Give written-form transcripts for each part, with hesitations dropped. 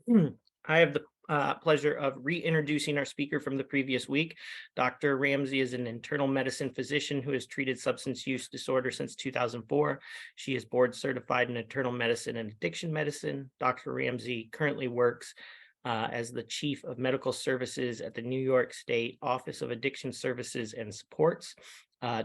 I have the pleasure of reintroducing our speaker from the previous week. Dr. Ramsey is an internal medicine physician who has treated substance use disorder since 2004. She is board certified in internal medicine and addiction medicine. Dr. Ramsey currently works as the Chief of Medical Services at the New York State Office of Addiction Services and Supports.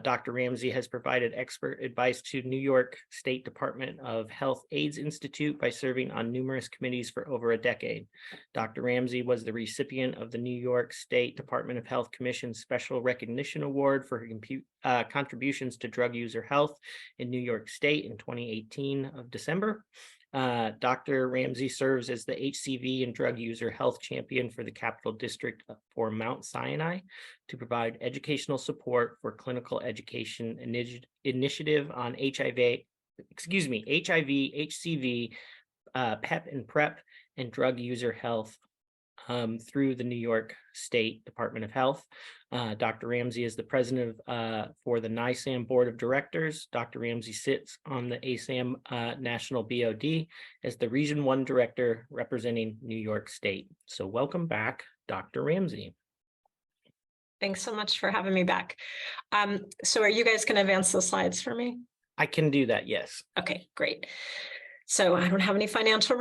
Dr. Ramsey has provided expert advice to New York State Department of Health AIDS Institute by serving on numerous committees for over a decade. Dr. Ramsey was the recipient of the New York State Department of Health Commission Special Recognition Award for her contributions to drug user health in New York State in 2018 of December. Dr. Ramsey serves as the HCV and drug user health champion for the Capital District for Mount Sinai to provide educational support for clinical education initiative on HIV, HCV, PEP and PrEP, and drug user health through the New York State Department of Health. Dr. Ramsey is the president for the NISAM Board of Directors. Dr. Ramsey sits on the ASAM National BOD as the Region 1 Director representing New York State. So welcome back, Dr. Ramsey. Thanks so much for having me back. So are you guys going to advance the slides for me? I can do that, yes. Okay, great. So I don't have any financial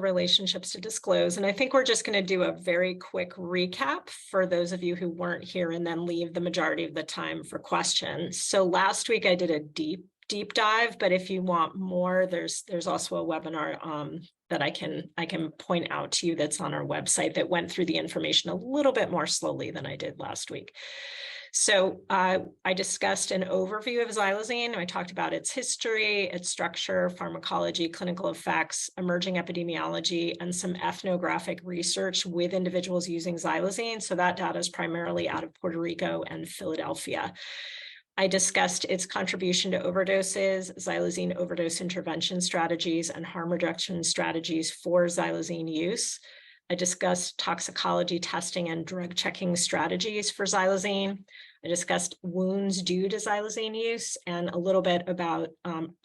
relationships to disclose. And I think we're just going to do a very quick recap for those of you who weren't here and then leave the majority of the time for questions. So last week I did a deep dive, but if you want more, there's also a webinar that I can point out to you that's on our website that went through the information a little bit more slowly than I did last week. So I discussed an overview of xylazine. I talked about its history, its structure, pharmacology, clinical effects, emerging epidemiology, and some ethnographic research with individuals using xylazine. So that data is primarily out of Puerto Rico and Philadelphia. I discussed its contribution to overdoses, xylazine overdose intervention strategies, and harm reduction strategies for xylazine use. I discussed toxicology testing and drug checking strategies for xylazine. I discussed wounds due to xylazine use and a little bit about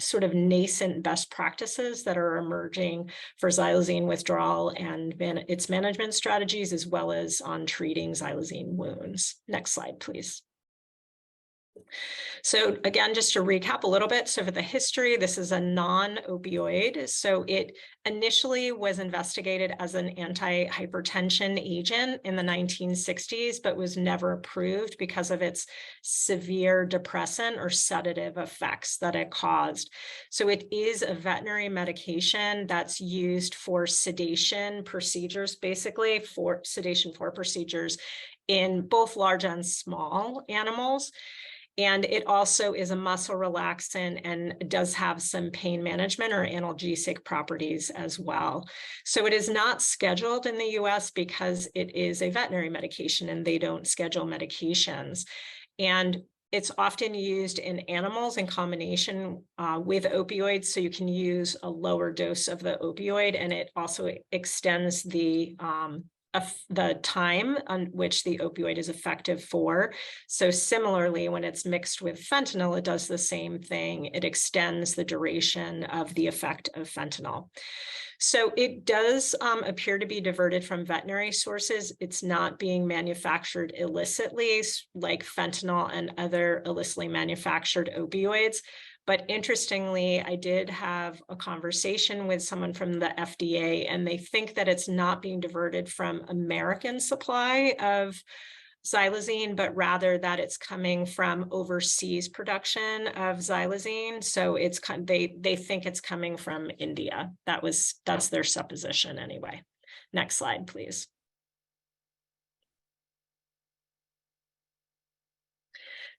sort of nascent best practices that are emerging for xylazine withdrawal and its management strategies, as well as on treating xylazine wounds. Next slide, please. So again, just to recap a little bit, so for the history, this is a non-opioid. So it initially was investigated as an anti-hypertension agent in the 1960s, but was never approved because of its severe depressant or sedative effects that it caused. So it is a veterinary medication that's used for sedation procedures, basically for sedation for procedures in both large and small animals. And it also is a muscle relaxant and does have some pain management or analgesic properties as well. So it is not scheduled in the US because it is a veterinary medication and they don't schedule medications. And it's often used in animals in combination with opioids. So you can use a lower dose of the opioid, and it also extends the time on which the opioid is effective for. So similarly, when it's mixed with fentanyl, it does the same thing. It extends the duration of the effect of fentanyl. So it does appear to be diverted from veterinary sources. It's not being manufactured illicitly like fentanyl and other illicitly manufactured opioids. But interestingly, I did have a conversation with someone from the FDA, and they think that it's not being diverted from American supply of xylazine, but rather that it's coming from overseas production of xylazine. So it's they think it's coming from India. That's their supposition anyway. Next slide, please.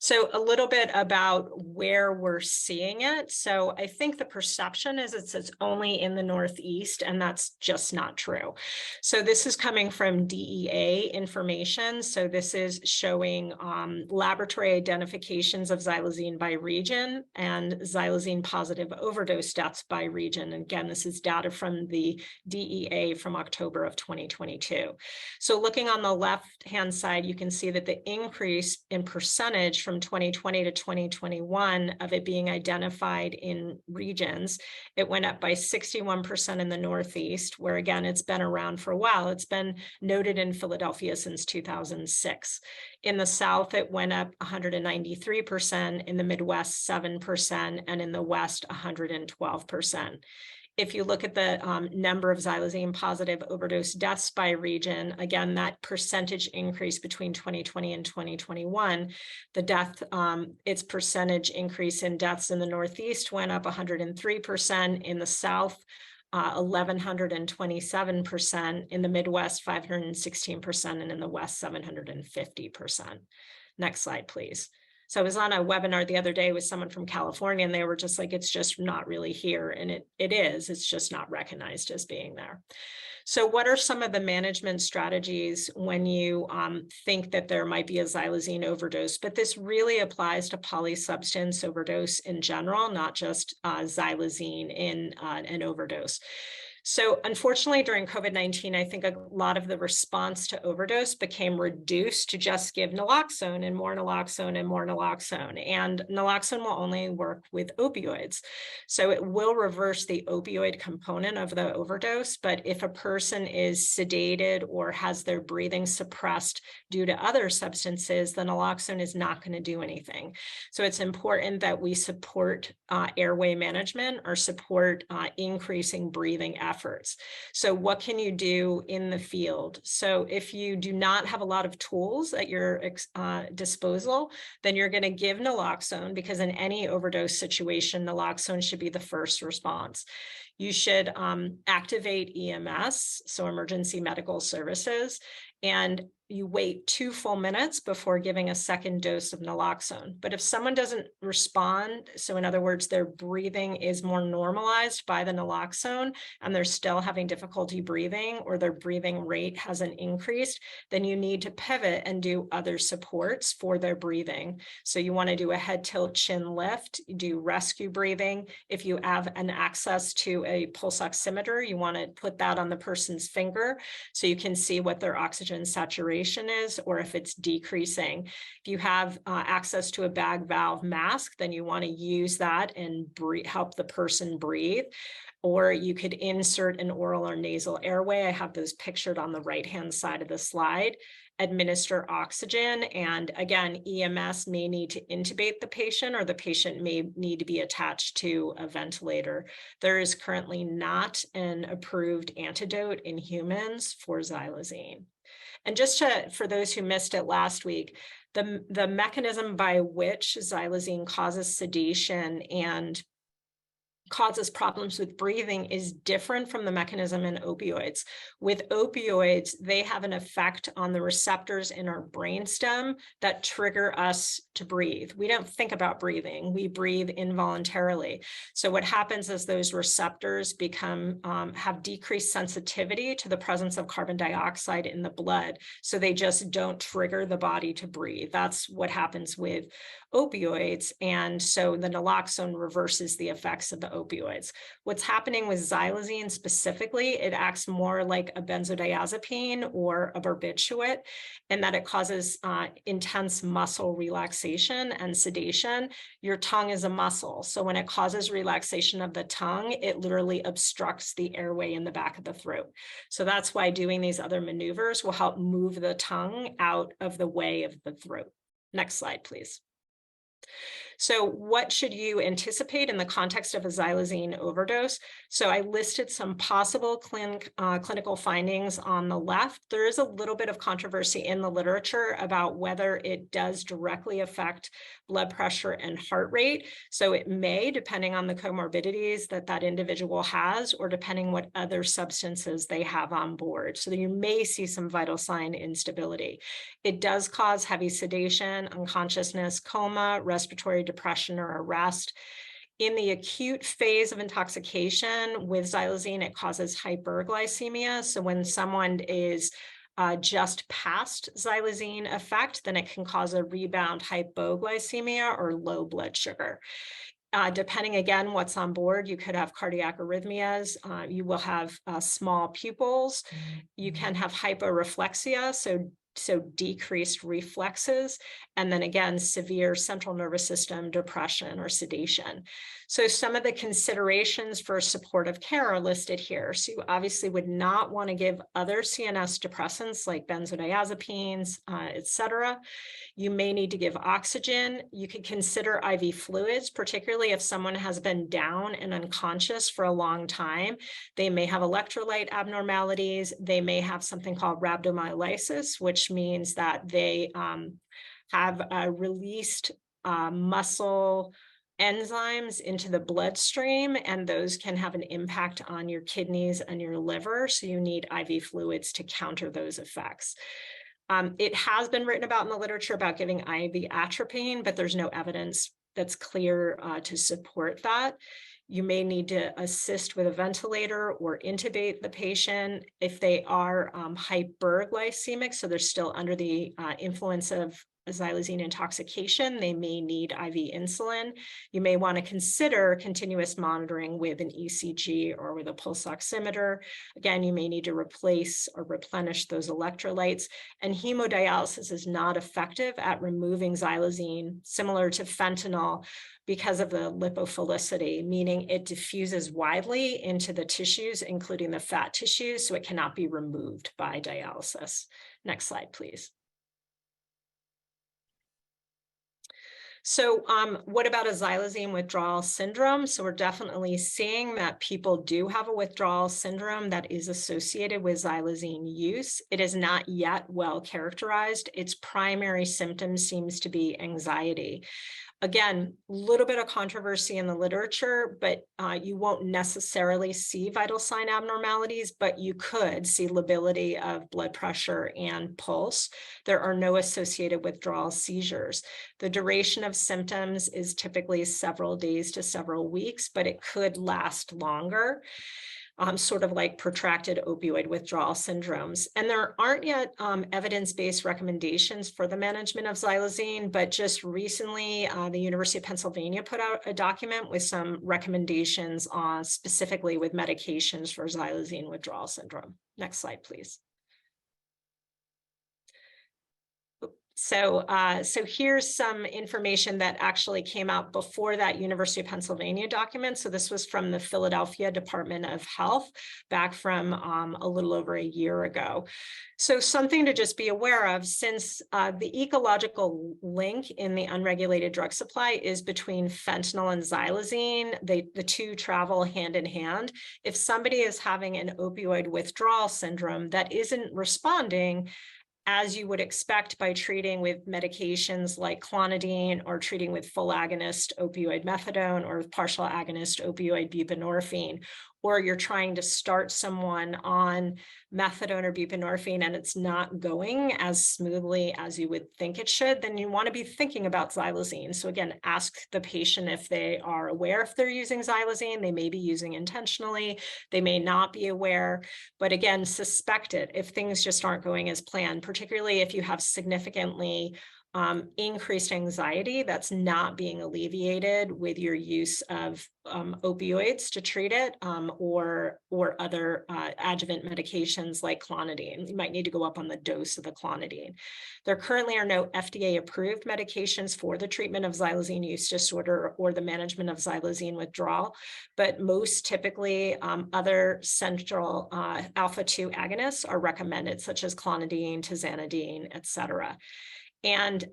So a little bit about where we're seeing it. So I think the perception is it's only in the Northeast, and that's just not true. So this is coming from DEA information. So this is showing laboratory identifications of xylazine by region and xylazine positive overdose deaths by region. And again, this is data from the DEA from October of 2022. So looking on the left-hand side, you can see that the increase in percentage from 2020 to 2021 of it being identified in regions. It went up by 61% in the Northeast, where again, it's been around for a while. It's been noted in Philadelphia since 2006. In the South, it went up 193%, in the Midwest, 7%, and in the West, 112%. If you look at the number of xylazine positive overdose deaths by region, again, that percentage increase between 2020 and 2021, its percentage increase in deaths in the Northeast went up 103%, in the South, 1,127%, in the Midwest, 516%, and in the West, 750%. Next slide, please. So I was on a webinar the other day with someone from California, and they were just like, it's just not really here. And it is, it's just not recognized as being there. So what are some of the management strategies when you think that there might be a xylazine overdose? But this really applies to polysubstance overdose in general, not just xylazine in an overdose. So unfortunately, during COVID-19, I think a lot of the response to overdose became reduced to just give naloxone and more naloxone and more naloxone. And naloxone will only work with opioids. So it will reverse the opioid component of the overdose. But if a person is sedated or has their breathing suppressed due to other substances, the naloxone is not going to do anything. So it's important that we support airway management or support increasing breathing efforts. So what can you do in the field? So if you do not have a lot of tools at your disposal, then you're going to give naloxone, because in any overdose situation, naloxone should be the first response. You should activate EMS, so emergency medical services, and you wait 2 full minutes before giving a second dose of naloxone. But if someone doesn't respond, so in other words, their breathing is more normalized by the naloxone and they're still having difficulty breathing, or their breathing rate hasn't increased, then you need to pivot and do other supports for their breathing. So you want to do a head tilt chin lift, do rescue breathing. If you have an access to a pulse oximeter, you want to put that on the person's finger so you can see what their oxygen saturation is, or if it's decreasing. If you have access to a bag valve mask, then you want to use that and help the person breathe. Or you could insert an oral or nasal airway. I have those pictured on the right-hand side of the slide. Administer oxygen. And again, EMS may need to intubate the patient, or the patient may need to be attached to a ventilator. There is currently not an approved antidote in humans for xylazine. And just for those who missed it last week, the mechanism by which xylazine causes sedation and causes problems with breathing is different from the mechanism in opioids. With opioids, they have an effect on the receptors in our brainstem that trigger us to breathe. We don't think about breathing, we breathe involuntarily. So what happens is those receptors have decreased sensitivity to the presence of carbon dioxide in the blood. So they just don't trigger the body to breathe. That's what happens with opioids. And so the naloxone reverses the effects of the opioids. What's happening with xylazine specifically, it acts more like a benzodiazepine or a barbiturate, in that it causes intense muscle relaxation and sedation. Your tongue is a muscle. So when it causes relaxation of the tongue, it literally obstructs the airway in the back of the throat. So that's why doing these other maneuvers will help move the tongue out of the way of the throat. Next slide, please. So what should you anticipate in the context of a xylazine overdose? So I listed some possible clinical findings on the left. There is a little bit of controversy in the literature about whether it does directly affect blood pressure and heart rate. So it may, depending on the comorbidities that individual has, or depending what other substances they have on board. So you may see some vital sign instability. It does cause heavy sedation, unconsciousness, coma, respiratory depression or arrest. In the acute phase of intoxication with xylazine, it causes hyperglycemia. So when someone is just past xylazine effect, then it can cause a rebound hypoglycemia or low blood sugar. Depending again what's on board, you could have cardiac arrhythmias, you will have small pupils, you can have hyporeflexia, so so decreased reflexes, and then again, severe central nervous system depression or sedation. So some of the considerations for supportive care are listed here. So you obviously would not want to give other CNS depressants like benzodiazepines, et cetera. You may need to give oxygen. You could consider IV fluids, particularly if someone has been down and unconscious for a long time. They may have electrolyte abnormalities. They may have something called rhabdomyolysis, which means that they have released muscle enzymes into the bloodstream, and those can have an impact on your kidneys and your liver. So you need IV fluids to counter those effects. It has been written about in the literature about giving IV atropine, but there's no evidence that's clear to support that. You may need to assist with a ventilator or intubate the patient. If they are hyperglycemic, so they're still under the influence of xylazine intoxication, they may need IV insulin. You may want to consider continuous monitoring with an ECG or with a pulse oximeter. Again, you may need to replace or replenish those electrolytes. And hemodialysis is not effective at removing xylazine, similar to fentanyl, because of the lipophilicity, meaning it diffuses widely into the tissues, including the fat tissues, so it cannot be removed by dialysis. Next slide, please. So what about a xylazine withdrawal syndrome? So we're definitely seeing that people do have a withdrawal syndrome that is associated with xylazine use. It is not yet well characterized. Its primary symptom seems to be anxiety. Again, a little bit of controversy in the literature, but you won't necessarily see vital sign abnormalities, but you could see lability of blood pressure and pulse. There are no associated withdrawal seizures. The duration of symptoms is typically several days to several weeks, but it could last longer. Sort of like protracted opioid withdrawal syndromes. And there aren't yet evidence-based recommendations for the management of xylazine, but just recently, the University of Pennsylvania put out a document with some recommendations on specifically with medications for xylazine withdrawal syndrome. Next slide, please. So here's some information that actually came out before that University of Pennsylvania document. So this was from the Philadelphia Department of Health back from a little over a year ago. So something to just be aware of, since the ecological link in the unregulated drug supply is between fentanyl and xylazine, the two travel hand in hand. If somebody is having an opioid withdrawal syndrome that isn't responding as you would expect by treating with medications like clonidine, or treating with full agonist opioid methadone, or with partial agonist opioid buprenorphine, or you're trying to start someone on methadone or buprenorphine and it's not going as smoothly as you would think it should, then you want to be thinking about xylazine. So again, ask the patient if they are aware if they're using xylazine. They may be using intentionally, they may not be aware, but again, suspect it if things just aren't going as planned, particularly if you have significantly increased anxiety that's not being alleviated with your use of opioids to treat it, or other adjuvant medications like clonidine. You might need to go up on the dose of the clonidine. There currently are no FDA-approved medications for the treatment of xylazine use disorder or the management of xylazine withdrawal, but most typically other central alpha-2 agonists are recommended, such as clonidine, tizanidine, et cetera. And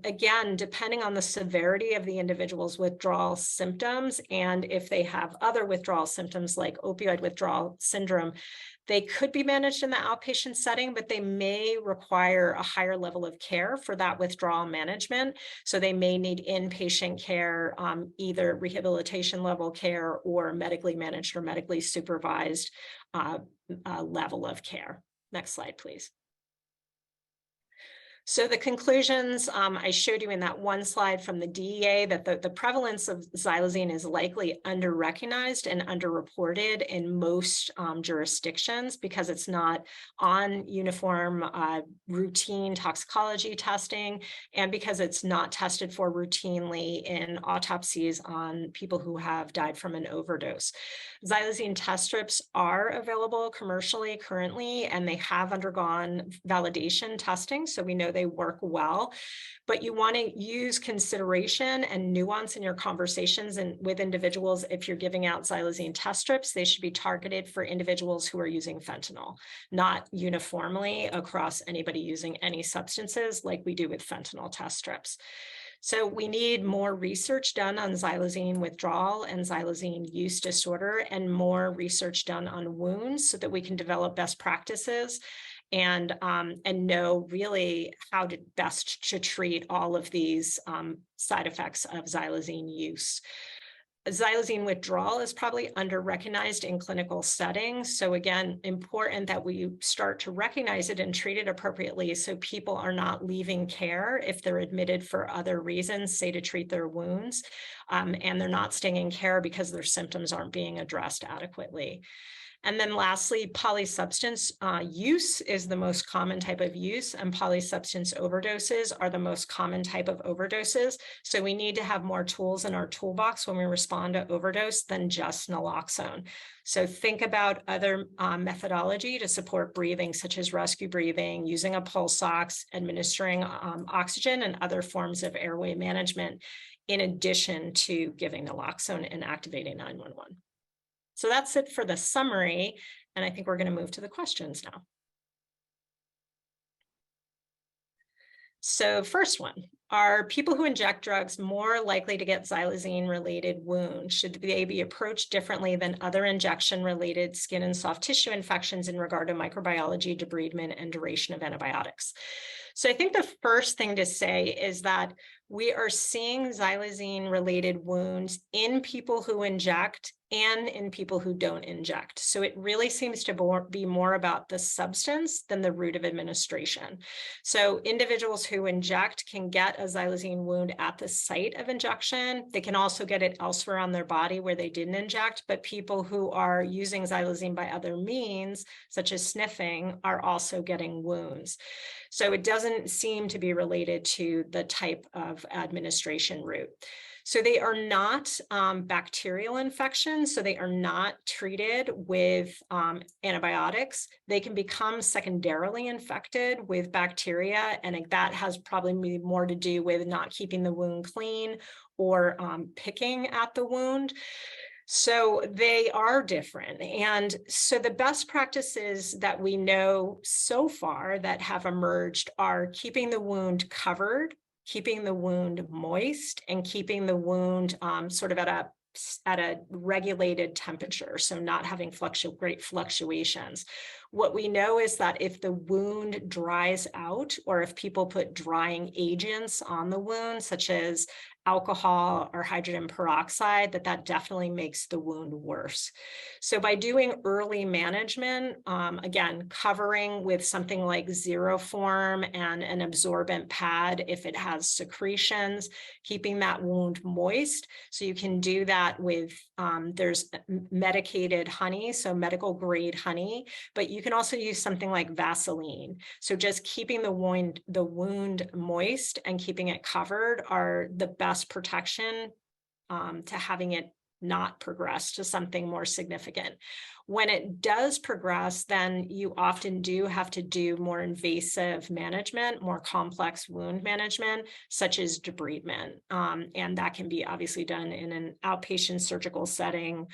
again, depending on the severity of the individual's withdrawal symptoms, and if they have other withdrawal symptoms like opioid withdrawal syndrome, they could be managed in the outpatient setting, but they may require a higher level of care for that withdrawal management. So they may need inpatient care, either rehabilitation level care or medically managed or medically supervised level of care. Next slide, please. So the conclusions I showed you in that one slide from the DEA, that the prevalence of xylazine is likely under-recognized and underreported in most jurisdictions because it's not on uniform routine toxicology testing, and because it's not tested for routinely in autopsies on people who have died from an overdose. Xylazine test strips are available commercially currently, and they have undergone validation testing, so we know they work well. But you want to use consideration and nuance in your conversations and with individuals. If you're giving out xylazine test strips, they should be targeted for individuals who are using fentanyl, not uniformly across anybody using any substances like we do with fentanyl test strips. So we need more research done on xylazine withdrawal and xylazine use disorder, and more research done on wounds so that we can develop best practices and know really how to best to treat all of these side effects of xylazine use. Xylazine withdrawal is probably under-recognized in clinical settings. So again, important that we start to recognize it and treat it appropriately so people are not leaving care if they're admitted for other reasons, say to treat their wounds, and they're not staying in care because their symptoms aren't being addressed adequately. And then lastly, polysubstance use is the most common type of use, and polysubstance overdoses are the most common type of overdoses. So we need to have more tools in our toolbox when we respond to overdose than just naloxone. So think about other methodology to support breathing, such as rescue breathing, using a pulse ox, administering oxygen, and other forms of airway management, in addition to giving naloxone and activating 911. So that's it for the summary, and I think we're going to move to the questions now. So first one, are people who inject drugs more likely to get xylazine-related wounds? Should they be approached differently than other injection-related skin and soft tissue infections in regard to microbiology, debridement, and duration of antibiotics? So I think the first thing to say is that we are seeing xylazine-related wounds in people who inject and in people who don't inject. So it really seems to be more about the substance than the route of administration. So individuals who inject can get a xylazine wound at the site of injection. They can also get it elsewhere on their body where they didn't inject, but people who are using xylazine by other means, such as sniffing, are also getting wounds. So it doesn't seem to be related to the type of administration route. So they are not bacterial infections, so they are not treated with antibiotics. They can become secondarily infected with bacteria, and that has probably more to do with not keeping the wound clean or picking at the wound. So they are different. And so the best practices that we know so far that have emerged are keeping the wound covered, keeping the wound moist, and keeping the wound sort of at a regulated temperature, so not having great fluctuations. What we know is that if the wound dries out, or if people put drying agents on the wound, such as alcohol or hydrogen peroxide, that definitely makes the wound worse. So by doing early management, again, covering with something like Zeroform and an absorbent pad if it has secretions, keeping that wound moist. So you can do that with, there's medicated honey, so medical grade honey, but you can also use something like Vaseline. So just keeping the wound moist and keeping it covered are the best protection to having it not progress to something more significant. When it does progress, then you often do have to do more invasive management, more complex wound management, such as debridement. And that can be obviously done in an outpatient surgical setting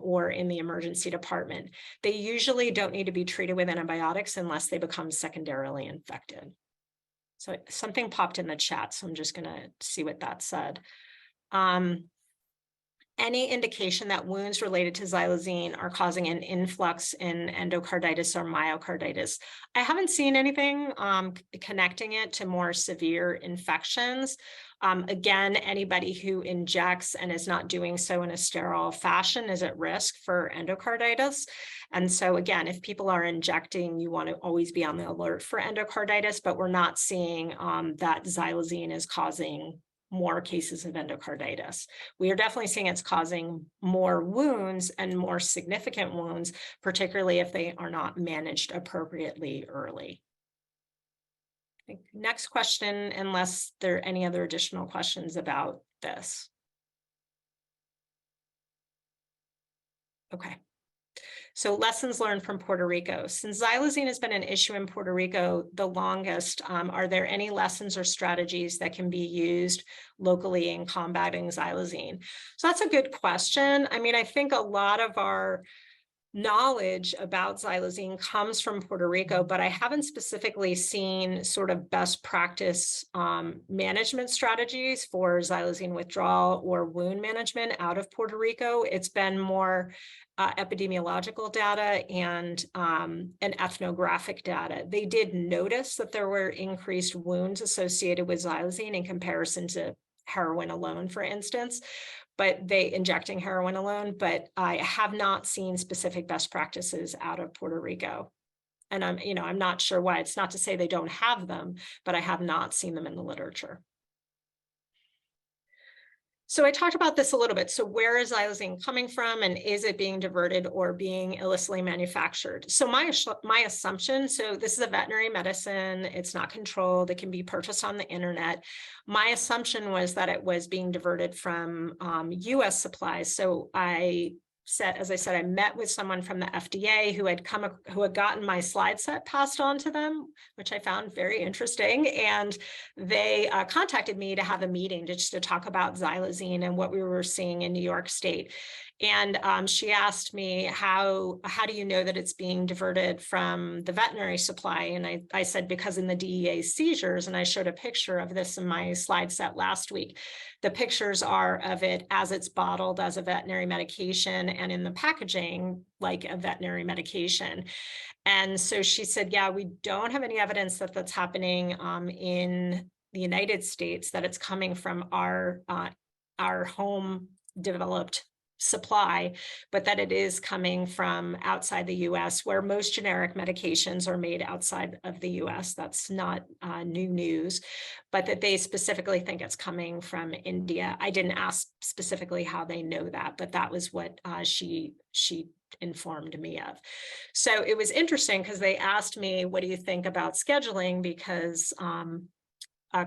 or in the emergency department. They usually don't need to be treated with antibiotics unless they become secondarily infected. So something popped in the chat, so I'm just going to see what that said. Any indication that wounds related to xylazine are causing an influx in endocarditis or myocarditis? I haven't seen anything connecting it to more severe infections. Again, anybody who injects and is not doing so in a sterile fashion is at risk for endocarditis. And so again, if people are injecting, you want to always be on the alert for endocarditis, but we're not seeing that xylazine is causing more cases of endocarditis. We are definitely seeing it's causing more wounds and more significant wounds, particularly if they are not managed appropriately early. Next question, unless there are any other additional questions about this. Okay. So lessons learned from Puerto Rico. Since xylazine has been an issue in Puerto Rico the longest, are there any lessons or strategies that can be used locally in combating xylazine? So that's a good question. I mean, I think a lot of our knowledge about xylazine comes from Puerto Rico, but I haven't specifically seen sort of best practice management strategies for xylazine withdrawal or wound management out of Puerto Rico. It's been more epidemiological data and ethnographic data. They did notice that there were increased wounds associated with xylazine in comparison to heroin alone, for instance, but they injecting heroin alone, but I have not seen specific best practices out of Puerto Rico. And I'm not sure why. It's not to say they don't have them, but I have not seen them in the literature. So I talked about this a little bit. So where is xylazine coming from, and is it being diverted or being illicitly manufactured? So my assumption, so this is a veterinary medicine, it's not controlled, it can be purchased on the internet. My assumption was that it was being diverted from US supplies. So as I said, I met with someone from the FDA who had gotten my slide set passed on to them, which I found very interesting. And they contacted me to have a meeting just to talk about xylazine and what we were seeing in New York State. And she asked me, how do you know that it's being diverted from the veterinary supply? And I said, because in the DEA seizures, and I showed a picture of this in my slide set last week. The pictures are of it as it's bottled as a veterinary medication and in the packaging like a veterinary medication. And so she said, yeah, we don't have any evidence that that's happening in the United States, that it's coming from our home developed supply, but that it is coming from outside the US, where most generic medications are made outside of the US. That's not new news, but that they specifically think it's coming from India. I didn't ask specifically how they know that, but that was what she informed me of. So it was interesting because they asked me, what do you think about scheduling? Because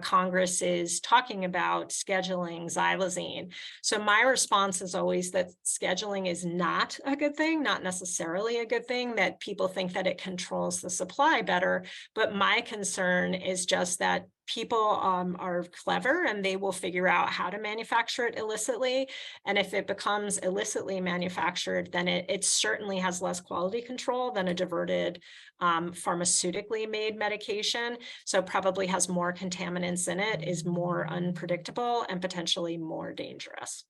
Congress is talking about scheduling xylazine. So my response is always that scheduling is not a good thing, not necessarily a good thing, that people think that it controls the supply better. But my concern is just that people are clever and they will figure out how to manufacture it illicitly. And if it becomes illicitly manufactured, then it certainly has less quality control than a diverted pharmaceutically made medication. So probably has more contaminants in it, is more unpredictable, and potentially more dangerous.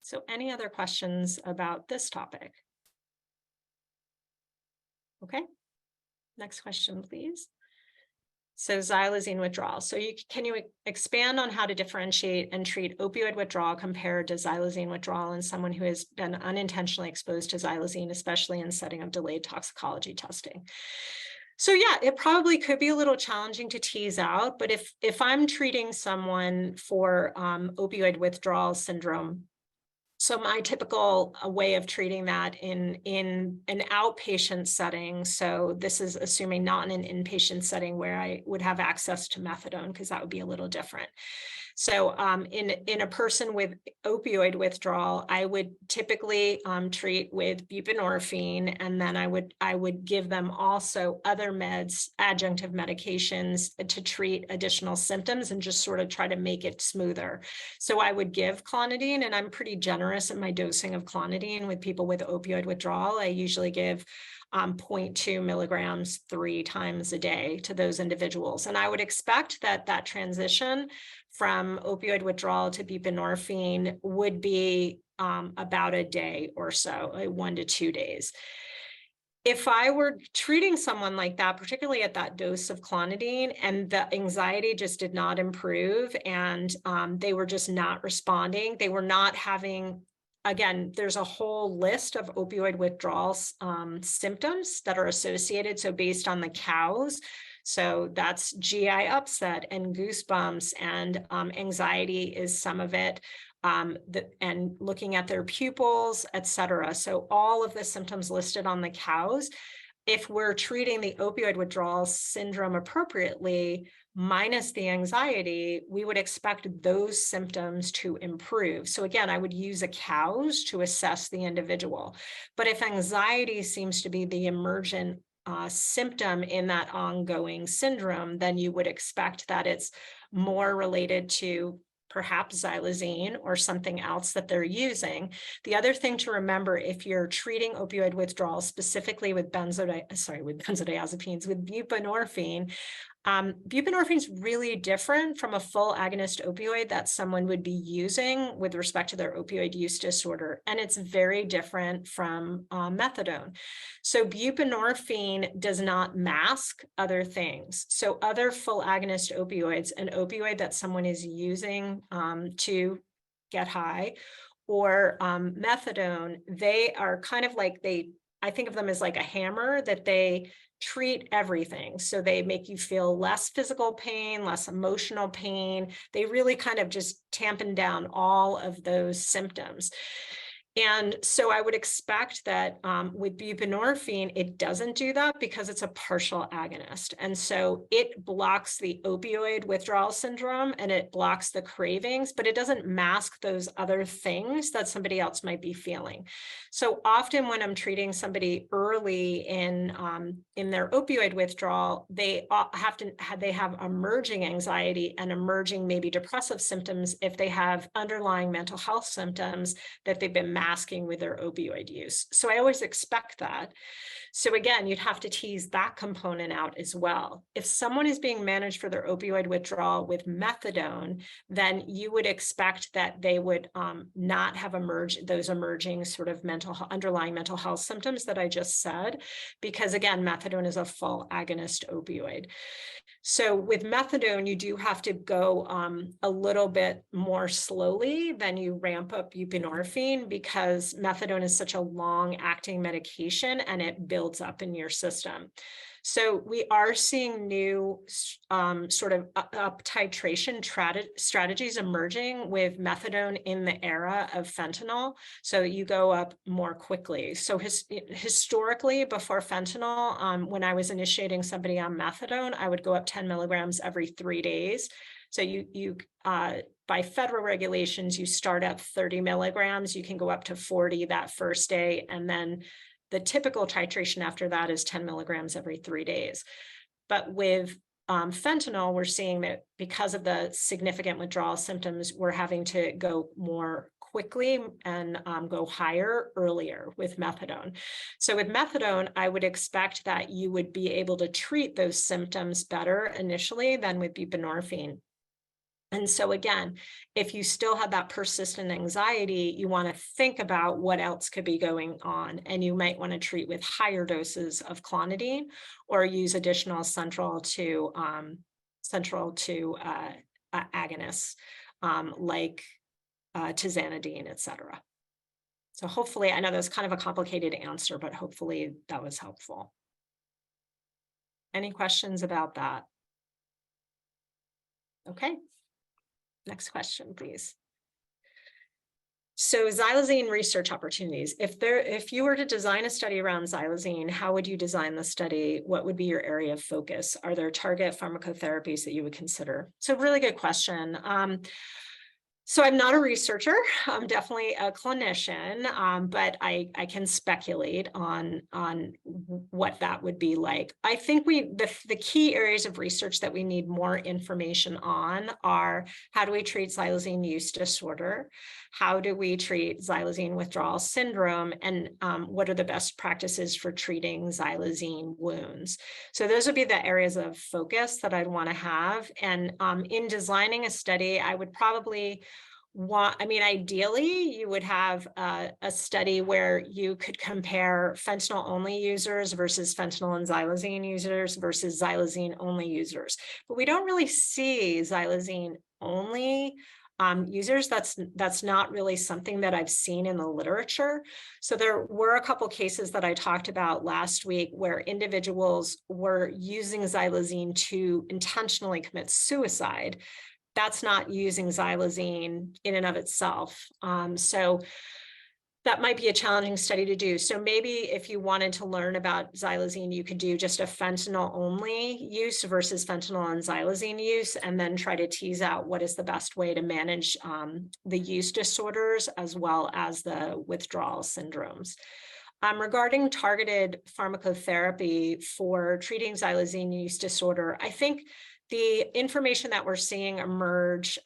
So any other questions about this topic? Okay, next question, please. So xylazine withdrawal. So can you expand on how to differentiate and treat opioid withdrawal compared to xylazine withdrawal in someone who has been unintentionally exposed to xylazine, especially in setting of delayed toxicology testing? So yeah, it probably could be a little challenging to tease out, but if I'm treating someone for opioid withdrawal syndrome, so my typical way of treating that in an outpatient setting, so this is assuming not in an inpatient setting where I would have access to methadone, because that would be a little different. So in a person with opioid withdrawal, I would typically treat with buprenorphine, and then I would give them also other meds, adjunctive medications to treat additional symptoms and just sort of try to make it smoother. So I would give clonidine, and I'm pretty generous in my dosing of clonidine with people with opioid withdrawal. I usually give 0.2 milligrams 3 times a day to those individuals. And I would expect that that transition from opioid withdrawal to buprenorphine would be about a day or so, 1 to 2 days. if I were treating someone like that, particularly at that dose of clonidine, and the anxiety just did not improve, and they were just not responding, they were not having, again, there's a whole list of opioid withdrawal symptoms that are associated. So based on the cows, so that's GI upset and goosebumps, and anxiety is some of it. And looking at their pupils, et cetera. So all of the symptoms listed on the cows, if we're treating the opioid withdrawal syndrome appropriately, minus the anxiety, we would expect those symptoms to improve. So again, I would use a cows to assess the individual. But if anxiety seems to be the emergent symptom in that ongoing syndrome, then you would expect that it's more related to perhaps xylazine or something else that they're using. The other thing to remember, if you're treating opioid withdrawal specifically with benzodiazepines, with buprenorphine, buprenorphine is really different from a full agonist opioid that someone would be using with respect to their opioid use disorder. And it's very different from methadone. So buprenorphine does not mask other things. So other full agonist opioids, an opioid that someone is using to get high, or methadone, they are kind of like I think of them as like a hammer that they treat everything. So they make you feel less physical pain, less emotional pain. They really kind of just tampen down all of those symptoms. And so I would expect that with buprenorphine, it doesn't do that because it's a partial agonist. And so it blocks the opioid withdrawal syndrome and it blocks the cravings, but it doesn't mask those other things that somebody else might be feeling. So often when I'm treating somebody early in their opioid withdrawal, they have emerging anxiety and emerging maybe depressive symptoms if they have underlying mental health symptoms that they've been masking with their opioid use. So I always expect that. So again, you'd have to tease that component out as well. If someone is being managed for their opioid withdrawal with methadone, then you would expect that they would not have those emerging sort of underlying mental health symptoms that I just said, because again, methadone is a full agonist opioid. So with methadone, you do have to go a little bit more slowly than you ramp up buprenorphine, because methadone is such a long-acting medication and it builds up in your system. So we are seeing new sort of up titration strategies emerging with methadone in the era of fentanyl. So you go up more quickly. So historically, before fentanyl, when I was initiating somebody on methadone, I would go up 10 milligrams every 3 days. So by federal regulations, you start at 30 milligrams, you can go up to 40 that first day, and then the typical titration after that is 10 milligrams every 3 days. But with fentanyl, we're seeing that because of the significant withdrawal symptoms, we're having to go more quickly and go higher earlier with methadone. So with methadone, I would expect that you would be able to treat those symptoms better initially than with buprenorphine. And so again, if you still have that persistent anxiety, you want to think about what else could be going on. And you might want to treat with higher doses of clonidine or use additional central to agonists like tizanidine, et cetera. So hopefully, I know that's kind of a complicated answer, but hopefully that was helpful. Any questions about that? Okay. Next question, please. So xylazine research opportunities. If you were to design a study around xylazine, how would you design the study? What would be your area of focus? Are there target pharmacotherapies that you would consider? So really good question. So I'm not a researcher. I'm definitely a clinician, but I can speculate on what that would be like. I think the key areas of research that we need more information on are: how do we treat xylazine use disorder? How do we treat xylazine withdrawal syndrome? And what are the best practices for treating xylazine wounds? So those would be the areas of focus that I'd want to have. And in designing a study, I would probably Ideally, you would have a study where you could compare fentanyl only users versus fentanyl and xylazine users versus xylazine only users. But we don't really see xylazine only users. That's not really something that I've seen in the literature. So there were a couple cases that I talked about last week where individuals were using xylazine to intentionally commit suicide. That's not using xylazine in and of itself. So that might be a challenging study to do. So maybe if you wanted to learn about xylazine, you could do just a fentanyl only use versus fentanyl and xylazine use, and then try to tease out what is the best way to manage the use disorders as well as the withdrawal syndromes. Regarding targeted pharmacotherapy for treating xylazine use disorder, I think the information that we're seeing emerge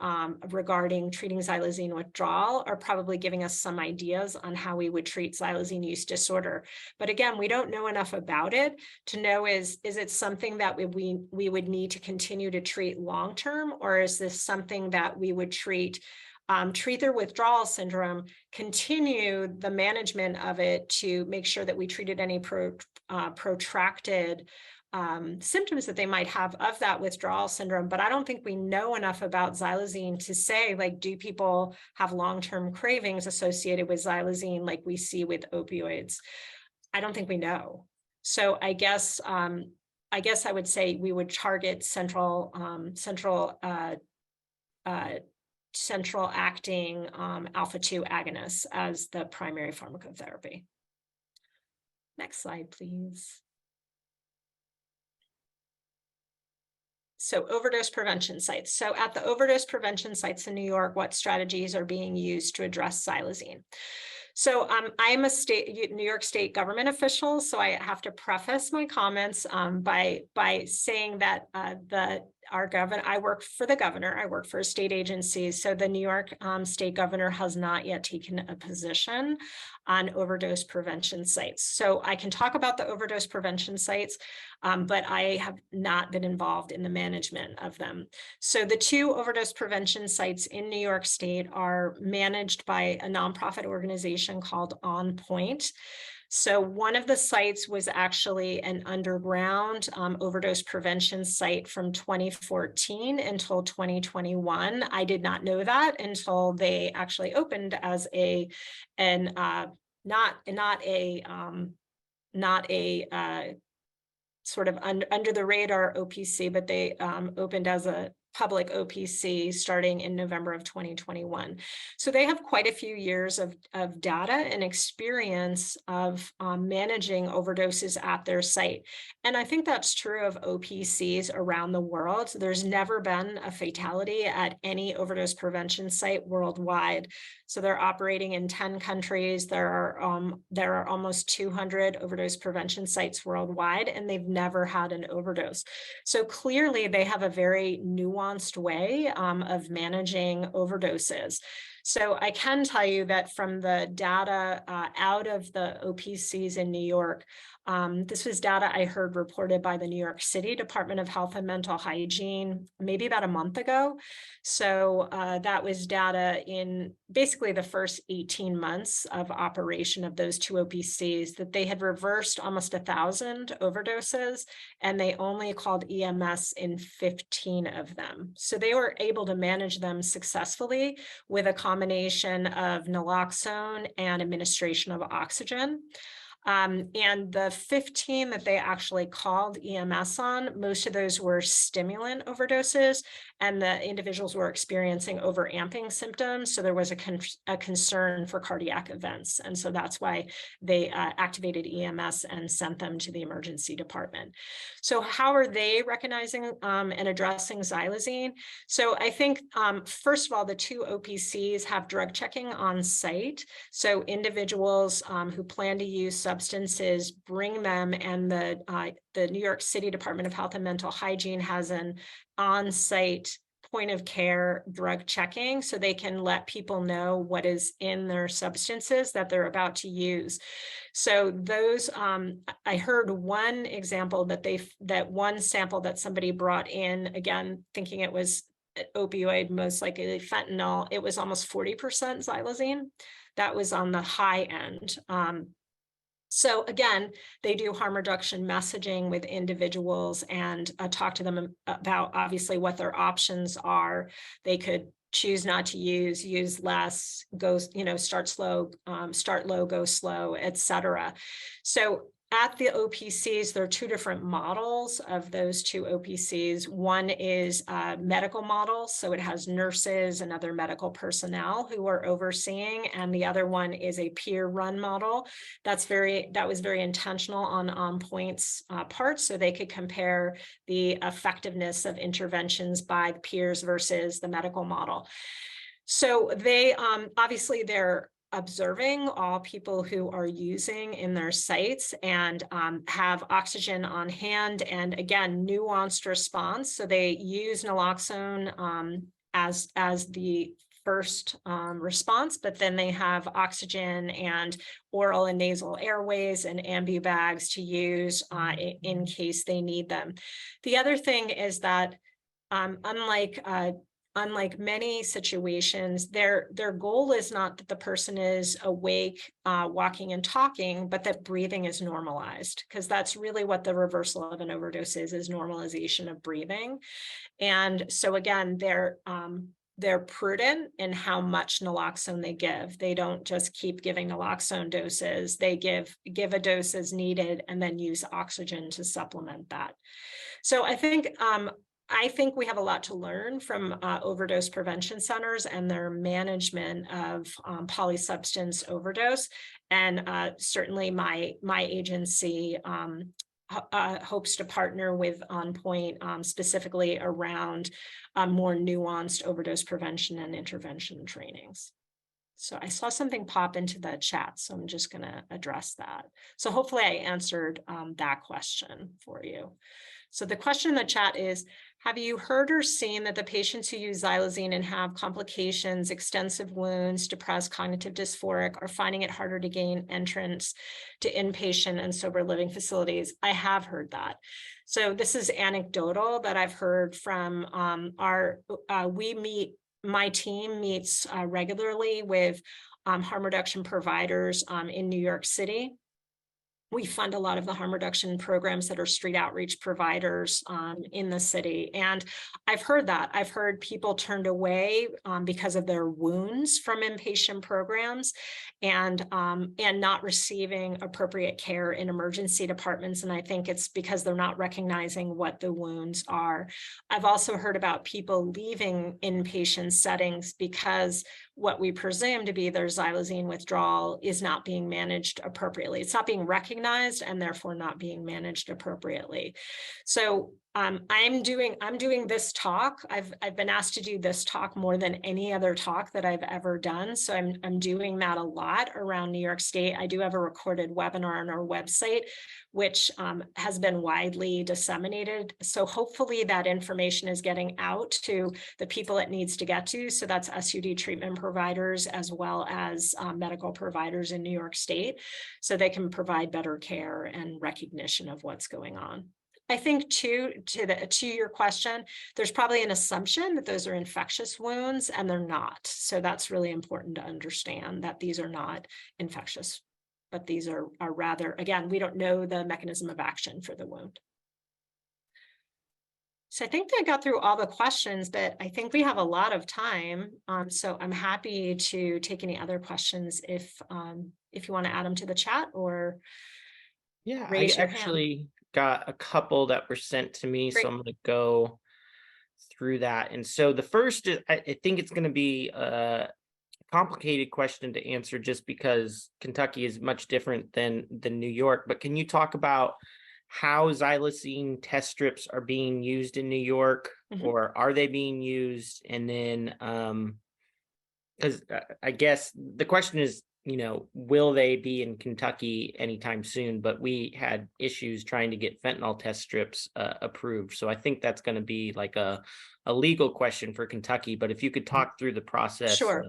regarding treating xylazine withdrawal are probably giving us some ideas on how we would treat xylazine use disorder. But again, we don't know enough about it to know is it something that we would need to continue to treat long-term, or is this something that we would treat their withdrawal syndrome, continue the management of it to make sure that we treated any protracted symptoms that they might have of that withdrawal syndrome. But I don't think we know enough about xylazine to say, like, do people have long-term cravings associated with xylazine like we see with opioids? I don't think we know. So I guess I would say we would target central acting alpha-2 agonists as the primary pharmacotherapy. Next slide, please. So overdose prevention sites. So at the overdose prevention sites in New York, what strategies are being used to address xylazine? So I'm a New York State government official, so I have to preface my comments by saying that our governor, I work for the governor, I work for a state agency. So the New York state governor has not yet taken a position on overdose prevention sites. So I can talk about the overdose prevention sites, but I have not been involved in the management of them. So the two overdose prevention sites in New York State are managed by a nonprofit organization called On Point. So one of the sites was actually an underground overdose prevention site from 2014 until 2021. I did not know that until they actually opened as not a sort of under the radar OPC, but they opened as a public OPC starting in November of 2021. So they have quite a few years of data and experience of managing overdoses at their site. And I think that's true of OPCs around the world. There's never been a fatality at any overdose prevention site worldwide. So they're operating in 10 countries. There are almost 200 overdose prevention sites worldwide, and they've never had an overdose. So clearly they have a very nuanced way of managing overdoses. So I can tell you that from the data out of the OPCs in New York, this was data I heard reported by the New York City Department of Health and Mental Hygiene maybe about a month ago. So that was data in basically the first 18 months of operation of those two OPCs, that they had reversed almost 1,000 overdoses, and they only called EMS in 15 of them. So they were able to manage them successfully with a combination of naloxone and administration of oxygen. And the 15 that they actually called EMS on, most of those were stimulant overdoses, and the individuals were experiencing overamping symptoms. So there was a concern for cardiac events. And so that's why they activated EMS and sent them to the emergency department. So how are they recognizing and addressing xylazine? So I think, first of all, the two OPCs have drug checking on site. So individuals who plan to use substances, bring them, and the New York City Department of Health and Mental Hygiene has an on-site point of care drug checking, so they can let people know what is in their substances that they're about to use. So those, I heard one example that one sample that somebody brought in, again, thinking it was opioid, most likely fentanyl, it was almost 40% xylazine. That was on the high end. So again, they do harm reduction messaging with individuals and talk to them about obviously what their options are. They could choose not to use less, go, start slow, start low, go slow, etc. So at the OPCs, there are two different models of those two OPCs. One is a medical model, so it has nurses and other medical personnel who are overseeing, and the other one is a peer-run model. That was very intentional on Point's part, so they could compare the effectiveness of interventions by peers versus the medical model. So they obviously they're observing all people who are using in their sites and have oxygen on hand, and again, nuanced response. So they use naloxone as the first response, but then they have oxygen and oral and nasal airways and ambu bags to use in case they need them. The other thing is that unlike many situations, their goal is not that the person is awake, walking and talking, but that breathing is normalized, because that's really what the reversal of an overdose is normalization of breathing. And so again, they're prudent in how much naloxone they give. They don't just keep giving naloxone doses. They give a dose as needed and then use oxygen to supplement that. So I think we have a lot to learn from overdose prevention centers and their management of polysubstance overdose. And certainly my agency hopes to partner with On Point specifically around more nuanced overdose prevention and intervention trainings. So I saw something pop into the chat, so I'm just going to address that. So hopefully I answered that question for you. So the question in the chat is, have you heard or seen that the patients who use xylazine and have complications, extensive wounds, depressed, cognitive dysphoric, are finding it harder to gain entrance to inpatient and sober living facilities? I have heard that. So this is anecdotal that I've heard from my team meets regularly with harm reduction providers in New York City. We fund a lot of the harm reduction programs that are street outreach providers in the city. And I've heard that. I've heard people turned away because of their wounds from inpatient programs and not receiving appropriate care in emergency departments. And I think it's because they're not recognizing what the wounds are. I've also heard about people leaving inpatient settings because what we presume to be their xylazine withdrawal is not being managed appropriately. It's not being recognized and therefore not being managed appropriately. So I'm doing this talk. I've been asked to do this talk more than any other talk that I've ever done. So I'm doing that a lot around New York State. I do have a recorded webinar on our website, which has been widely disseminated. So hopefully that information is getting out to the people it needs to get to. So that's SUD treatment providers as well as medical providers in New York State, so they can provide better care and recognition of what's going on. I think to your question, there's probably an assumption that those are infectious wounds, and they're not. So that's really important to understand that these are not infectious, but these are rather, again, we don't know the mechanism of action for the wound. So I think I got through all the questions, but I think we have a lot of time. So I'm happy to take any other questions if you want to add them to the chat or raise your hand. Got a couple that were sent to me. Great. So I'm going to go through that. And so the first is, I think it's going to be a complicated question to answer just because Kentucky is much different than New York. But can you talk about how xylazine test strips are being used in New York, or are they being used? And then, because I guess the question is, will they be in Kentucky anytime soon? But we had issues trying to get fentanyl test strips approved. So I think that's going to be like a legal question for Kentucky. But if you could talk through the process. Sure.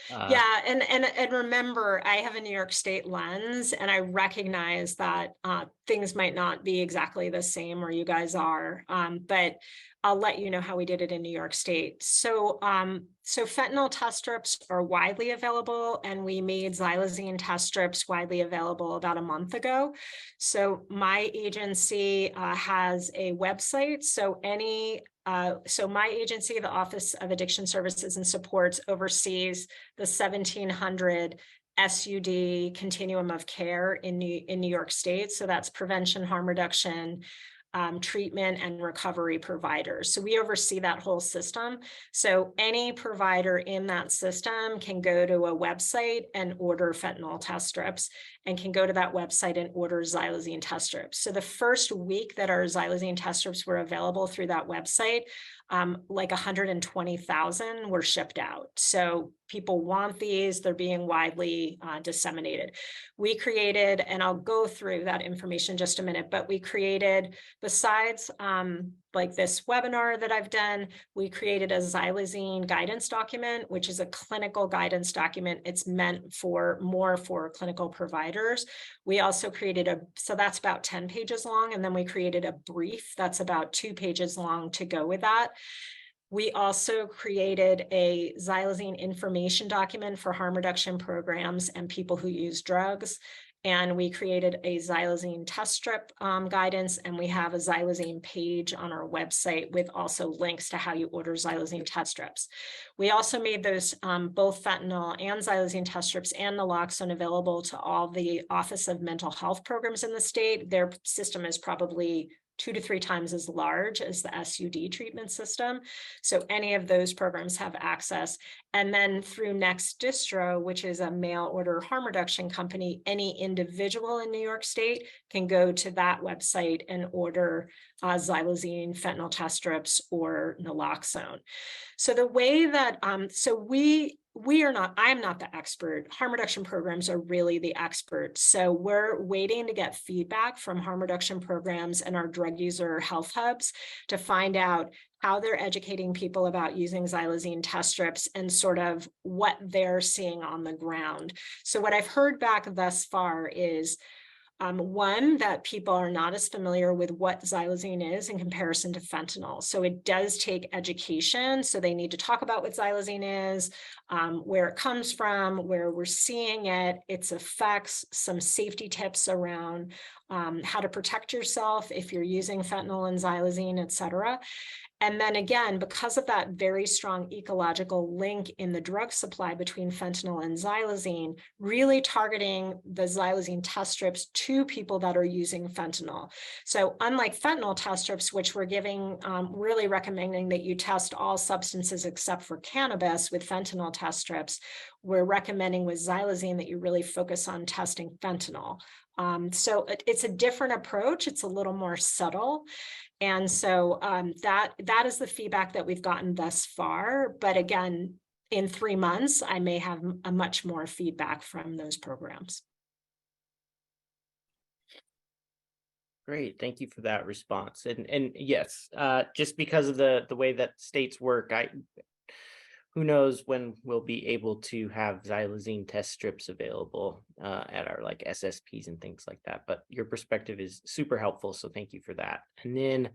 Yeah, and remember, I have a New York State lens, and I recognize that things might not be exactly the same where you guys are, but I'll let you know how we did it in New York State. So, so fentanyl test strips are widely available, and we made xylazine test strips widely available about a month ago. So my agency has a website. So my agency, the Office of Addiction Services and Supports, oversees the 1,700 SUD continuum of care in New York State. So that's prevention, harm reduction, treatment, and recovery providers. So we oversee that whole system. So any provider in that system can go to a website and order fentanyl test strips, and can go to that website and order xylazine test strips. So the first week that our xylazine test strips were available through that website, like 120,000 were shipped out. So people want these, they're being widely disseminated. We created, and I'll go through that information in just a minute, but we created, besides like this webinar that I've done, we created a xylazine guidance document, which is a clinical guidance document. It's meant for more for clinical providers. We also created so that's about 10 pages long. And then we created a brief that's about 2 pages long to go with that. We also created a xylazine information document for harm reduction programs and people who use drugs. And we created a xylazine test strip guidance, and we have a xylazine page on our website with also links to how you order xylazine test strips. We also made those both fentanyl and xylazine test strips and naloxone available to all the Office of Mental Health programs in the state. Their system is probably 2 to 3 times as large as the SUD treatment system. So any of those programs have access. And then through Next Distro, which is a mail order harm reduction company, any individual in New York State can go to that website and order xylazine, fentanyl test strips, or naloxone. So the way that, I'm not the expert. Harm reduction programs are really the experts. So we're waiting to get feedback from harm reduction programs and our drug user health hubs to find out how they're educating people about using xylazine test strips and sort of what they're seeing on the ground. So what I've heard back thus far is one, that people are not as familiar with what xylazine is in comparison to fentanyl. So it does take education. So they need to talk about what xylazine is, where it comes from, where we're seeing it, its effects, some safety tips around how to protect yourself if you're using fentanyl and xylazine, et cetera. And then again, because of that very strong ecological link in the drug supply between fentanyl and xylazine, really targeting the xylazine test strips to people that are using fentanyl. So unlike fentanyl test strips, which we're giving, really recommending that you test all substances except for cannabis with fentanyl test strips, we're recommending with xylazine that you really focus on testing fentanyl. So it's a different approach. It's a little more subtle. And so that is the feedback that we've gotten thus far. But again, in 3 months, I may have a much more feedback from those programs. Great, thank you for that response. And yes, just because of the way that states work, who knows when we'll be able to have xylazine test strips available at our like SSPs and things like that. But your perspective is super helpful, so thank you for that. And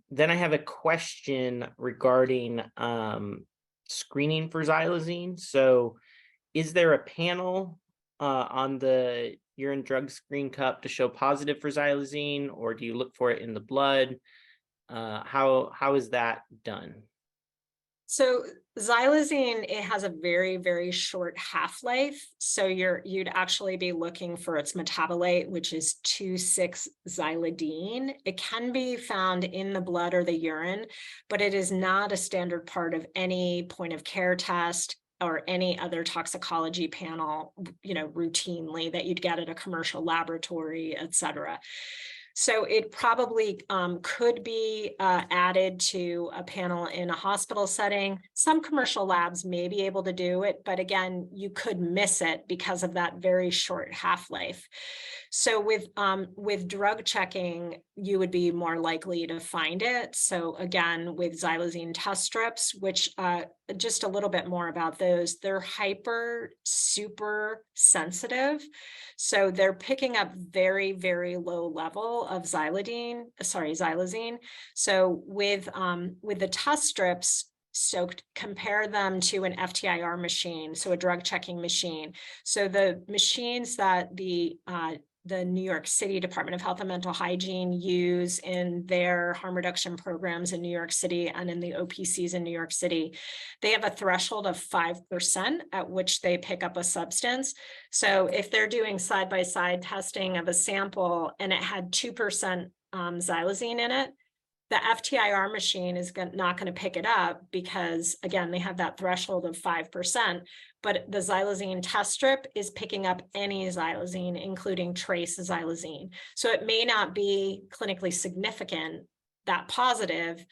then I have a question regarding screening for xylazine. So is there a panel on the urine drug screen cup to show positive for xylazine, or do you look for it in the blood? How is that done? So xylazine, it has a very, very short half-life. So you'd actually be looking for its metabolite, which is 2,6-xylidine. It can be found in the blood or the urine, but it is not a standard part of any point of care test or any other toxicology panel, routinely that you'd get at a commercial laboratory, et cetera. So it probably could be added to a panel in a hospital setting. Some commercial labs may be able to do it, but again, you could miss it because of that very short half-life. So with drug checking, you would be more likely to find it. So again, with xylazine test strips, which just a little bit more about those. They're super sensitive. So they're picking up very, very low level of xylazine. So with the test strips, so compare them to an FTIR machine, so a drug checking machine. So the machines that the New York City Department of Health and Mental Hygiene use in their harm reduction programs in New York City and in the OPCs in New York City, they have a threshold of 5% at which they pick up a substance. So if they're doing side-by-side testing of a sample and it had 2% xylazine in it, the FTIR machine is not going to pick it up because, again, they have that threshold of 5%, but the xylazine test strip is picking up any xylazine, including trace xylazine. So it may not be clinically significant, that positive,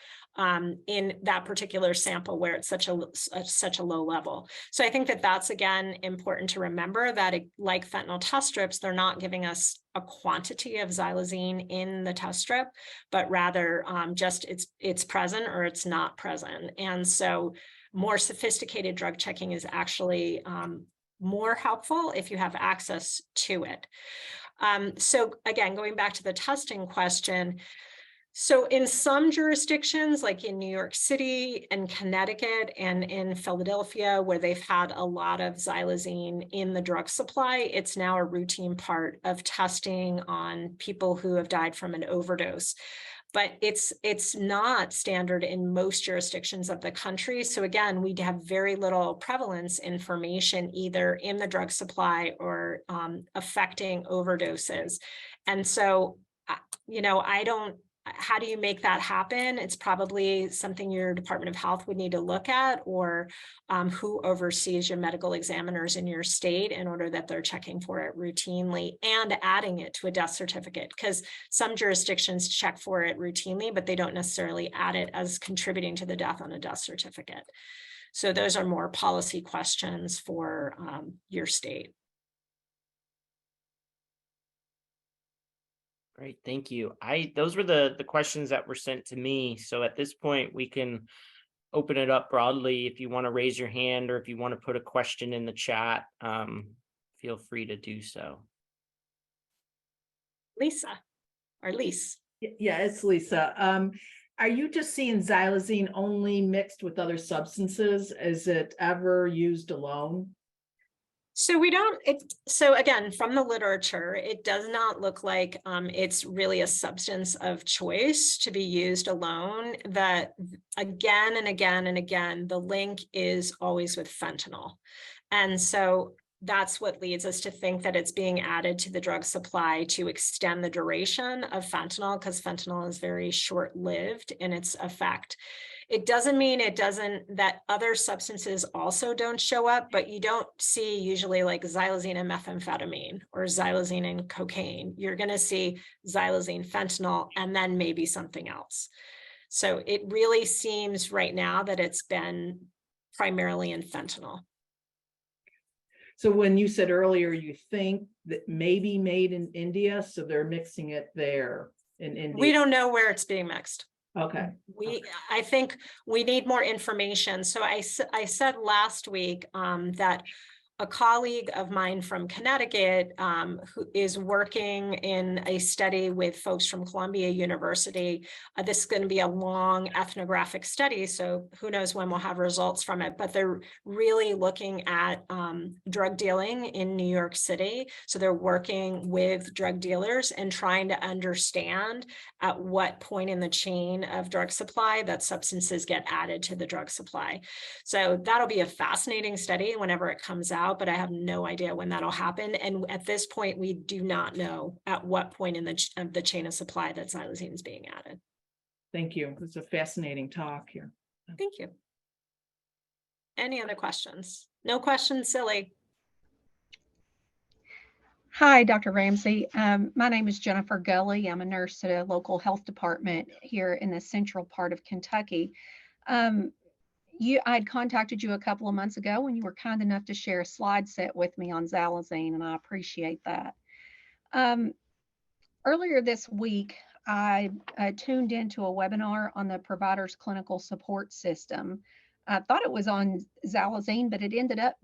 in that particular sample where it's such a low level. So I think that that's, again, important to remember that like fentanyl test strips, they're not giving us a quantity of xylazine in the test strip, but rather just it's present or it's not present. And so more sophisticated drug checking is actually more helpful if you have access to it. So again, going back to the testing question, so in some jurisdictions, like in New York City and Connecticut and in Philadelphia, where they've had a lot of xylazine in the drug supply, it's now a routine part of testing on people who have died from an overdose. But it's not standard in most jurisdictions of the country. So again, we have very little prevalence information either in the drug supply or affecting overdoses. And so, how do you make that happen? It's probably something your Department of Health would need to look at, or who oversees your medical examiners in your state in order that they're checking for it routinely and adding it to a death certificate, because some jurisdictions check for it routinely, but they don't necessarily add it as contributing to the death on a death certificate. So those are more policy questions for your state. Great, thank you. Those were the questions that were sent to me. So at this point, we can open it up broadly. If you want to raise your hand or if you want to put a question in the chat, feel free to do so. Lisa, or Lise. Yeah, it's Lisa. Are you just seeing xylazine only mixed with other substances? Is it ever used alone? So we don't, so again, from the literature, it does not look like it's really a substance of choice to be used alone. That again and again and again, the link is always with fentanyl. And so that's what leads us to think that it's being added to the drug supply to extend the duration of fentanyl, because fentanyl is very short-lived in its effect. It doesn't mean that other substances also don't show up, but you don't see usually like xylazine and methamphetamine or xylazine and cocaine. You're going to see xylazine, fentanyl, and then maybe something else. So it really seems right now that it's been primarily in fentanyl. So when you said earlier, you think that maybe made in India, so they're mixing it there in India? We don't know where it's being mixed. Okay. I think we need more information. So I said last week that a colleague of mine from Connecticut who is working in a study with folks from Columbia University. This is going to be a long ethnographic study, so who knows when we'll have results from it, but they're really looking at drug dealing in New York City. So they're working with drug dealers and trying to understand at what point in the chain of drug supply that substances get added to the drug supply. So that'll be a fascinating study whenever it comes out, but I have no idea when that'll happen. And at this point, we do not know at what point in the chain of supply that xylazine is being added. Thank you. It's a fascinating talk here. Thank you. Any other questions? No questions, silly. Hi, Dr. Ramsey. My name is Jennifer Gully. I'm a nurse at a local health department here in the central part of Kentucky. I'd contacted you a couple of months ago when you were kind enough to share a slide set with me on xylazine, and I appreciate that. Earlier this week, I tuned into a webinar on the provider's clinical support system I thought it was on Xylazine, but it ended up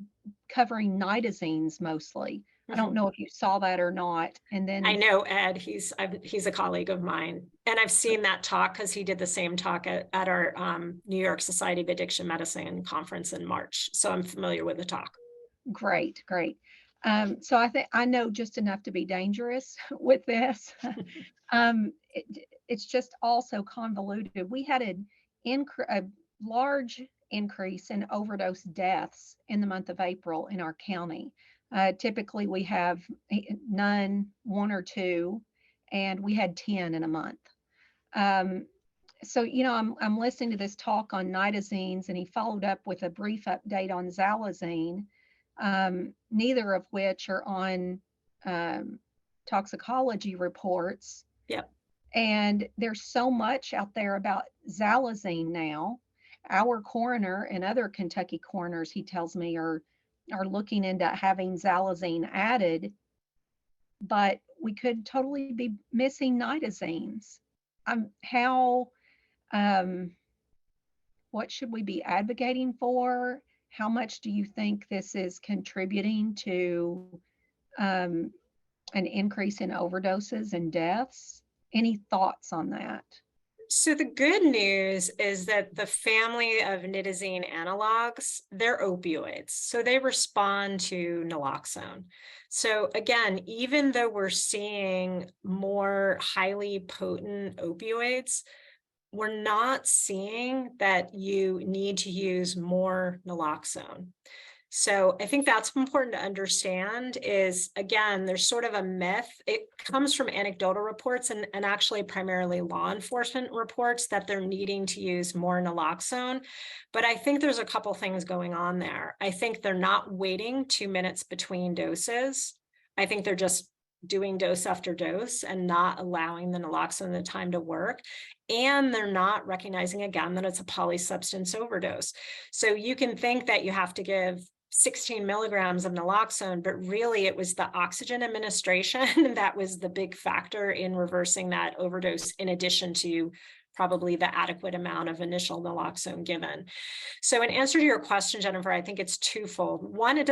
covering nitazines mostly. I don't know if you saw that or not. And then I know Ed, he's a colleague of mine, and I've seen that talk because he did the same talk at our New York Society of Addiction Medicine conference in March. So I'm familiar with the talk. great, great. So I think I know just enough to be dangerous with this. It's just also convoluted. We had a large increase in overdose deaths in the month of April in our county. Typically, we have none, one or two, and we had 10 in a month. So, I'm listening to this talk on nitazines, and he followed up with a brief update on Xylazine, neither of which are on toxicology reports. Yep. And there's so much out there about Xylazine now. Our coroner and other Kentucky coroners, he tells me, are looking into having Xylazine added, but we could totally be missing nitazines. What should we be advocating for? How much do you think this is contributing to an increase in overdoses and deaths? Any thoughts on that? So the good news is that the family of nitazine analogs, they're opioids. So they respond to naloxone. So again, even though we're seeing more highly potent opioids, we're not seeing that you need to use more naloxone. So I think that's important to understand is, again, there's sort of a myth. It comes from anecdotal reports and actually primarily law enforcement reports that they're needing to use more naloxone. But I think there's a couple things going on there. I think they're not waiting 2 minutes between doses. I think they're just doing dose after dose and not allowing the naloxone the time to work. And they're not recognizing, again, that it's a polysubstance overdose. So you can think that you have to give 16 milligrams of naloxone, but really it was the oxygen administration that was the big factor in reversing that overdose, in addition to probably the adequate amount of initial naloxone given. So in answer to your question, Jennifer, I think it's twofold. One, it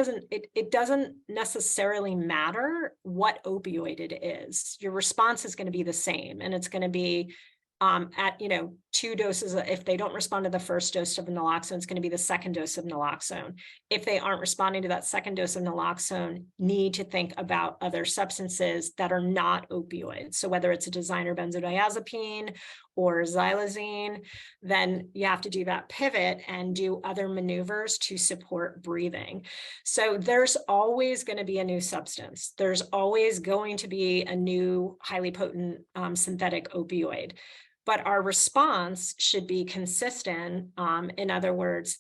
doesn't necessarily matter what opioid it is. Your response is going to be the same, and it's going to be at 2 doses. If they don't respond to the first dose of naloxone, it's going to be the second dose of naloxone. If they aren't responding to that second dose of naloxone, need to think about other substances that are not opioids. So whether it's a designer benzodiazepine or xylazine, then you have to do that pivot and do other maneuvers to support breathing. So there's always going to be a new substance. There's always going to be a new highly potent synthetic opioid. But our response should be consistent. In other words,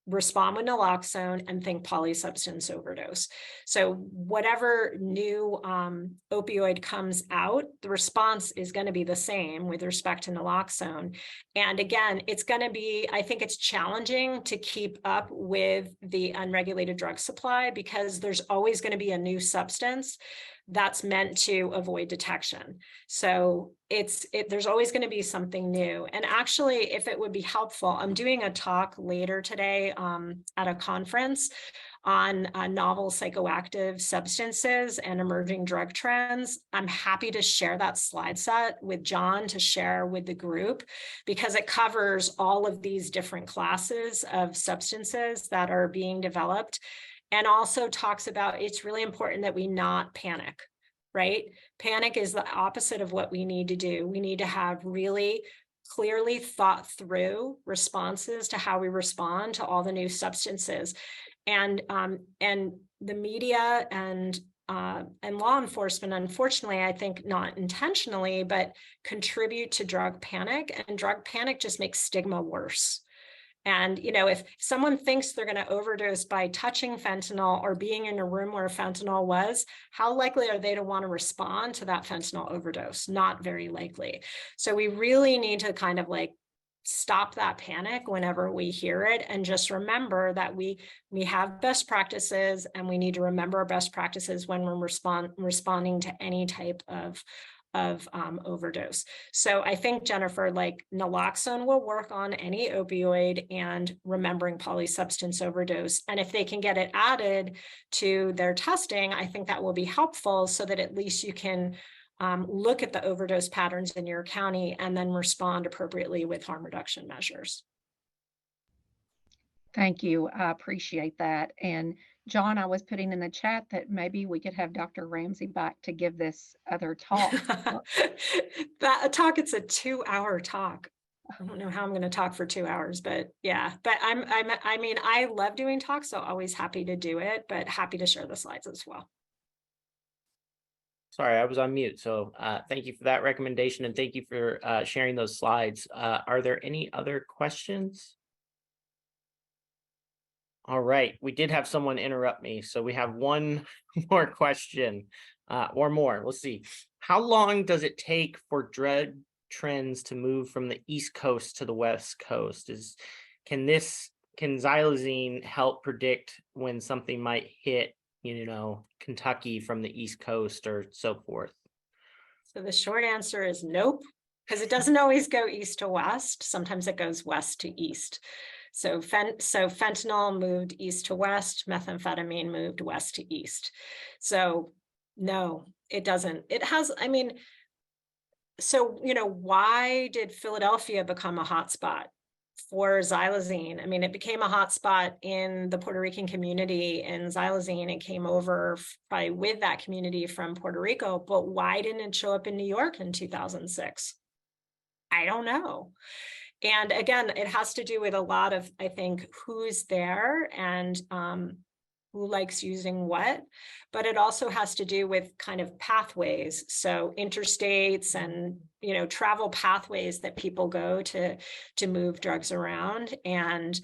respond with naloxone and think polysubstance overdose. So whatever new opioid comes out, the response is going to be the same with respect to naloxone. And again, I think it's challenging to keep up with the unregulated drug supply, because there's always going to be a new substance that's meant to avoid detection. So there's always going to be something new. And actually, if it would be helpful, I'm doing a talk later today at a conference on novel psychoactive substances and emerging drug trends. I'm happy to share that slide set with John to share with the group, because it covers all of these different classes of substances that are being developed. And also talks about, it's really important that we not panic, right? Panic is the opposite of what we need to do. We need to have really clearly thought through responses to how we respond to all the new substances. And the media and law enforcement, unfortunately, I think not intentionally, but contribute to drug panic, and drug panic just makes stigma worse. And, if someone thinks they're going to overdose by touching fentanyl or being in a room where fentanyl was, how likely are they to want to respond to that fentanyl overdose? Not very likely. So we really need to kind of stop that panic whenever we hear it, and just remember that we have best practices, and we need to remember our best practices when we're responding to any type of overdose. So I think, Jennifer, like naloxone will work on any opioid and remembering polysubstance overdose. And if they can get it added to their testing, I think that will be helpful so that at least you can look at the overdose patterns in your county and then respond appropriately with harm reduction measures. Thank you. I appreciate that. And John, I was putting in the chat that maybe we could have Dr. Ramsey back to give this other talk. That talk, it's a 2-hour talk. I don't know how I'm going to talk for 2 hours, but yeah, but I mean, I love doing talks, so always happy to do it, but happy to share the slides as well. Sorry, I was on mute. So thank you for that recommendation, and thank you for sharing those slides. Are there any other questions? All right, we did have someone interrupt me, so we have one more question or more. Let's see. How long does it take for drug trends to move from the East Coast to the West Coast? Can xylazine help predict when something might hit, Kentucky from the East Coast or so forth? So the short answer is nope, because it doesn't always go east to west. Sometimes it goes west to east. So fentanyl moved east to west, methamphetamine moved west to east. So no, it doesn't. It has, I mean, so, why did Philadelphia become a hotspot for xylazine? I mean, it became a hotspot in the Puerto Rican community, and xylazine, it came over probably with that community from Puerto Rico, but why didn't it show up in New York in 2006? I don't know. And again, it has to do with a lot of, I think, who's there and who likes using what, but it also has to do with kind of pathways. So interstates and, travel pathways that people go to move drugs around. And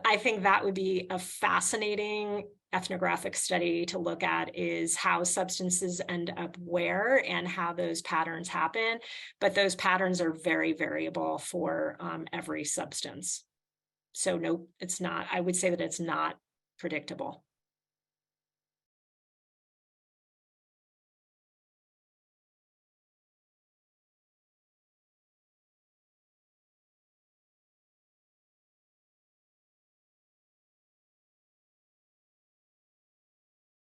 I think that would be a fascinating ethnographic study to look at, is how substances end up where and how those patterns happen. But those patterns are very variable for every substance. So no, it's not. I would say that it's not predictable.